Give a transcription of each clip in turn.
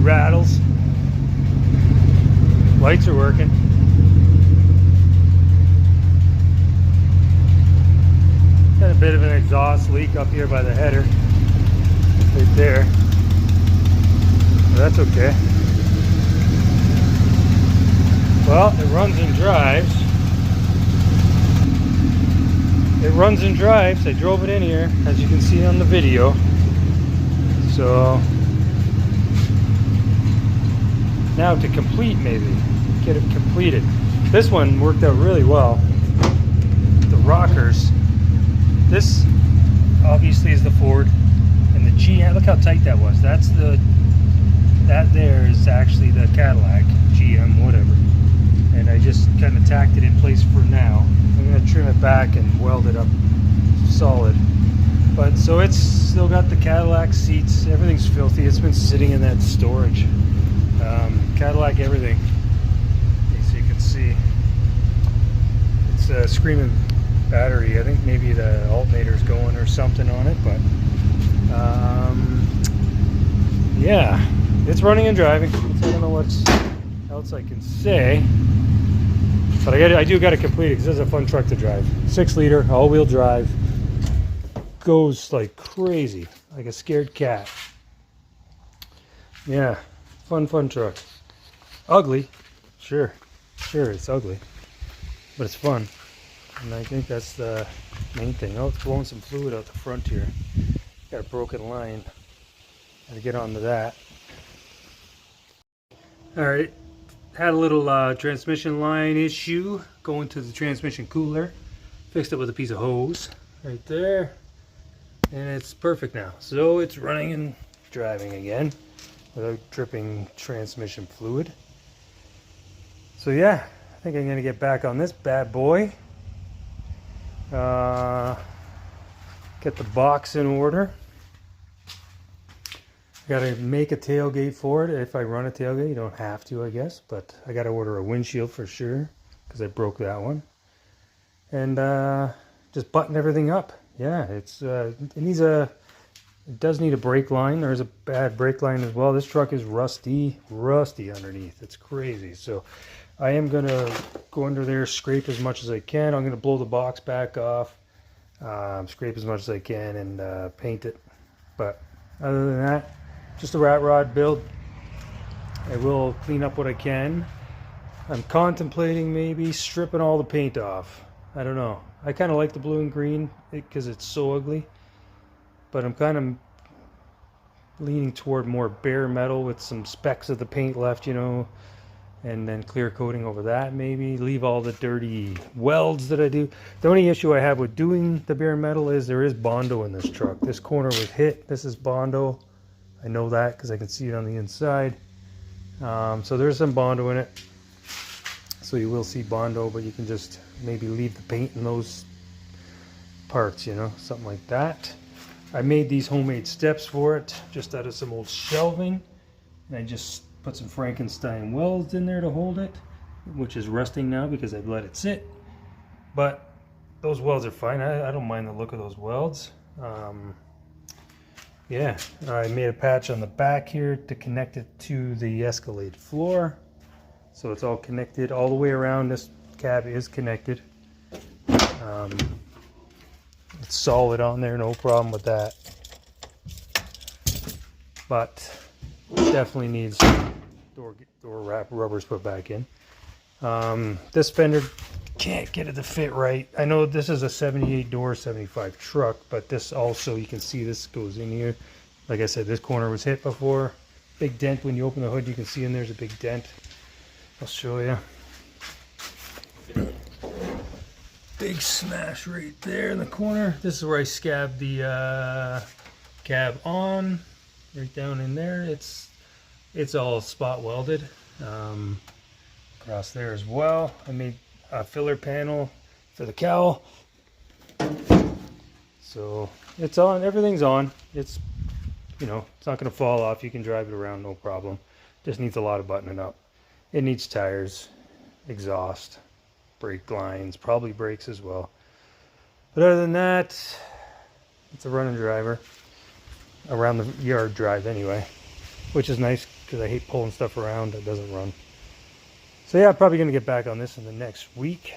rattles. Lights are working. Got a bit of an exhaust leak up here by the header. Right there. But that's okay. Well, it runs and drives. It runs and drives. I drove it in here, as you can see on the video. So now to complete, maybe get it completed. This one worked out really well. The rockers. This obviously is the Ford, and the GM. Look how tight that was. That there is actually the Cadillac GM, whatever. And I just kind of tacked it in place for now. I'm going to trim it back and weld it up solid. But so it's still got the Cadillac seats. Everything's filthy. It's been sitting in that storage. Cadillac everything. As you can see, it's a screaming battery. I think maybe the alternator's going or something on it, but yeah, it's running and driving. I don't know what else I can say, but I do got to complete it because it's a fun truck to drive. 6-liter, all-wheel drive, goes like crazy, like a scared cat. Yeah, fun truck. Ugly, sure, it's ugly, but it's fun. And I think that's the main thing. Oh, it's blowing some fluid out the front here. Got a broken line. Gotta get onto that. Alright, had a little transmission line issue going to the transmission cooler. Fixed it with a piece of hose right there. And it's perfect now. So it's running and driving again without dripping transmission fluid. So yeah, I think I'm going to get back on this bad boy. Get the box in order. Got to make a tailgate for it. If I run a tailgate, you don't have to, I guess, but I got to order a windshield for sure because I broke that one. And just button everything up. Yeah, it does need a brake line. There's a bad brake line as well. This truck is rusty underneath. It's crazy. So I am gonna go under there, scrape as much as I can. I'm gonna blow the box back off, scrape as much as I can, and paint it. But other than that, just a rat rod build. I will clean up what I can. I'm contemplating maybe stripping all the paint off. I don't know. I kind of like the blue and green because it's so ugly, but I'm kind of leaning toward more bare metal with some specks of the paint left, you know, and then clear coating over that maybe. Leave all the dirty welds that I do. The only issue I have with doing the bare metal is there is Bondo in this truck. This corner was hit. This is Bondo. I know that because I can see it on the inside. So there's some Bondo in it. So you will see Bondo, but you can just maybe leave the paint in those parts, you know, something like that. I made these homemade steps for it just out of some old shelving, and I just put some Frankenstein welds in there to hold it, which is rusting now because I've let it sit, but those welds are fine. I don't mind the look of those welds. Yeah, I made a patch on the back here to connect it to the Escalade floor, so it's all connected all the way around. This cab is connected. It's solid on there, no problem with that, but definitely needs door wrap rubbers put back in. This fender, can't get it to fit right. I know this is a 78 door 75 truck, but this also, you can see this goes in here. Like I said, this corner was hit before. Big dent. When you open the hood, you can see in there's a big dent. I'll show you. Big smash right there in the corner. This is where I scabbed the cab on, right down in there. It's all spot welded. Across there as well. I made a filler panel for the cowl. So it's on, everything's on. It's, you know, it's not going to fall off. You can drive it around, no problem. Just needs a lot of buttoning up. It needs tires, exhaust, brake lines, probably brakes as well. But other than that, it's a running driver. Around the yard drive anyway. which is nice because I hate pulling stuff around that doesn't run. So yeah, I'm probably going to get back on this in the next week.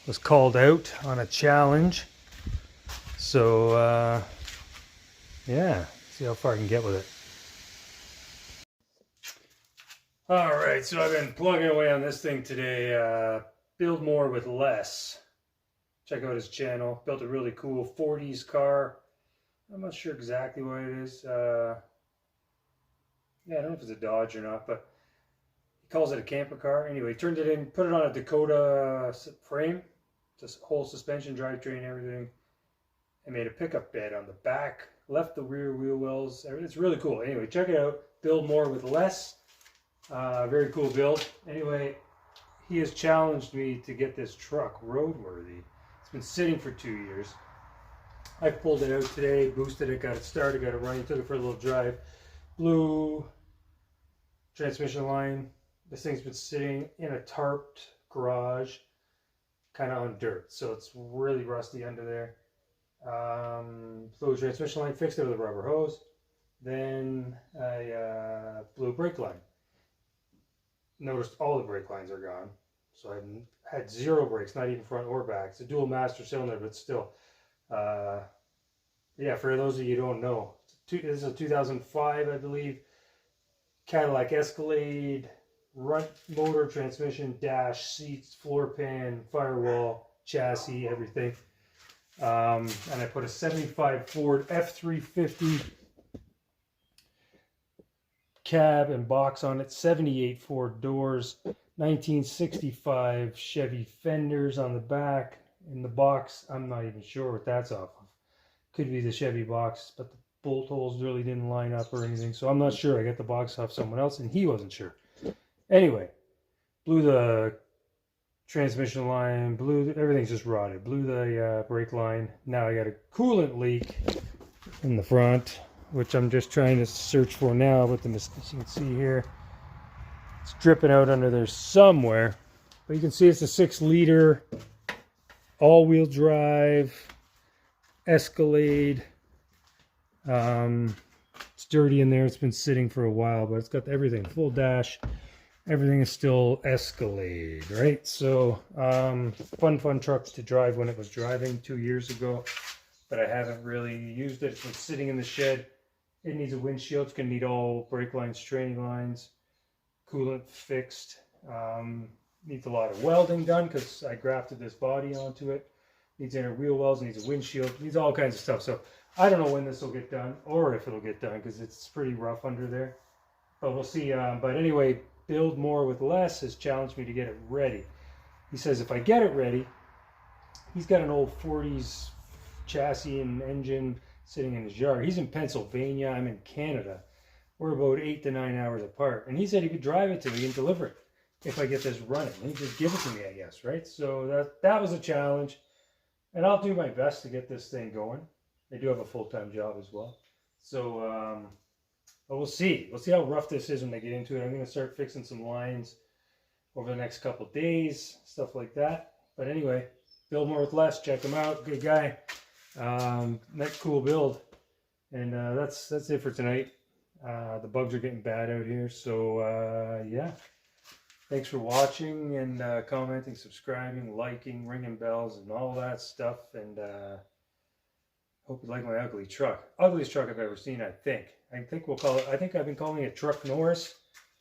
Was called out on a challenge. So yeah, see how far I can get with it. All right, so I've been plugging away on this thing today. Build more with less. Check out his channel. Built a really cool 40s car. I'm not sure exactly what it is. Yeah, I don't know if it's a Dodge or not, but he calls it a camper car. Anyway, turned it in, put it on a Dakota frame, just whole suspension, drivetrain, everything, and made a pickup bed on the back. Left the rear wheel wells. It's really cool. Anyway, check it out. Build more with less. Very cool build. Anyway, he has challenged me to get this truck roadworthy. It's been sitting for 2 years. I pulled it out today, boosted it, got it started, got it running, took it for a little drive. Blue transmission line. This thing's been sitting in a tarped garage, kind of on dirt, so it's really rusty under there. Blue transmission line, fixed it with a rubber hose. Then I blew brake line. Noticed all the brake lines are gone, so I had 0 brakes, not even front or back. It's a dual master cylinder, but still. Yeah, for those of you who don't know, this is a 2005, I believe, Cadillac Escalade, front motor, transmission, dash, seats, floor pan, firewall, chassis, everything. And I put a 75 Ford F350 cab and box on it, 78 Ford doors, 1965 Chevy fenders on the back. In the box, I'm not even sure what that's off of. Could be the Chevy box, but the bolt holes really didn't line up or anything, so I'm not sure. I got the box off someone else and he wasn't sure. Anyway, blew the transmission line, everything's just rotted. Blew the brake line. Now I got a coolant leak in the front, which I'm just trying to search for now, but as you can see here, it's dripping out under there somewhere. But you can see it's a 6-liter all-wheel drive Escalade. It's dirty in there. It's been sitting for a while, but it's got everything, full dash. Everything is still Escalade, right? So fun truck to drive when it was driving 2 years ago, but I haven't really used it. It's been sitting in the shed. It needs a windshield. It's going to need all brake lines, training lines, coolant fixed. Needs a lot of welding done because I grafted this body onto it. Needs inner wheel wells, needs a windshield, needs all kinds of stuff. So I don't know when this will get done or if it'll get done because it's pretty rough under there. But we'll see. But anyway, build more with less has challenged me to get it ready. He says if I get it ready, he's got an old 40s chassis and engine sitting in his yard. He's in Pennsylvania. I'm in Canada. We're about 8 to 9 hours apart. And he said he could drive it to me and deliver it if I get this running. He just give it to me, I guess, right? So that was a challenge. And I'll do my best to get this thing going. I do have a full-time job as well. So but we'll see. We'll see how rough this is when I get into it. I'm going to start fixing some lines over the next couple days, stuff like that. But anyway, build more with less. Check him out. Good guy. Next cool build. And that's it for tonight. The bugs are getting bad out here. So yeah. Thanks for watching and commenting, subscribing, liking, ringing bells, and all that stuff. And hope you like my ugly truck. Ugliest truck I've ever seen, I think. I think we'll call it. I think I've been calling it Truck Norris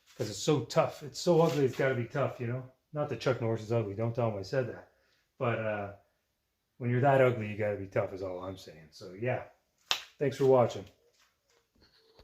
because it's so tough. It's so ugly. It's got to be tough, you know. Not that Chuck Norris is ugly. Don't tell him I said that. But when you're that ugly, you got to be tough. Is all I'm saying. So yeah. Thanks for watching.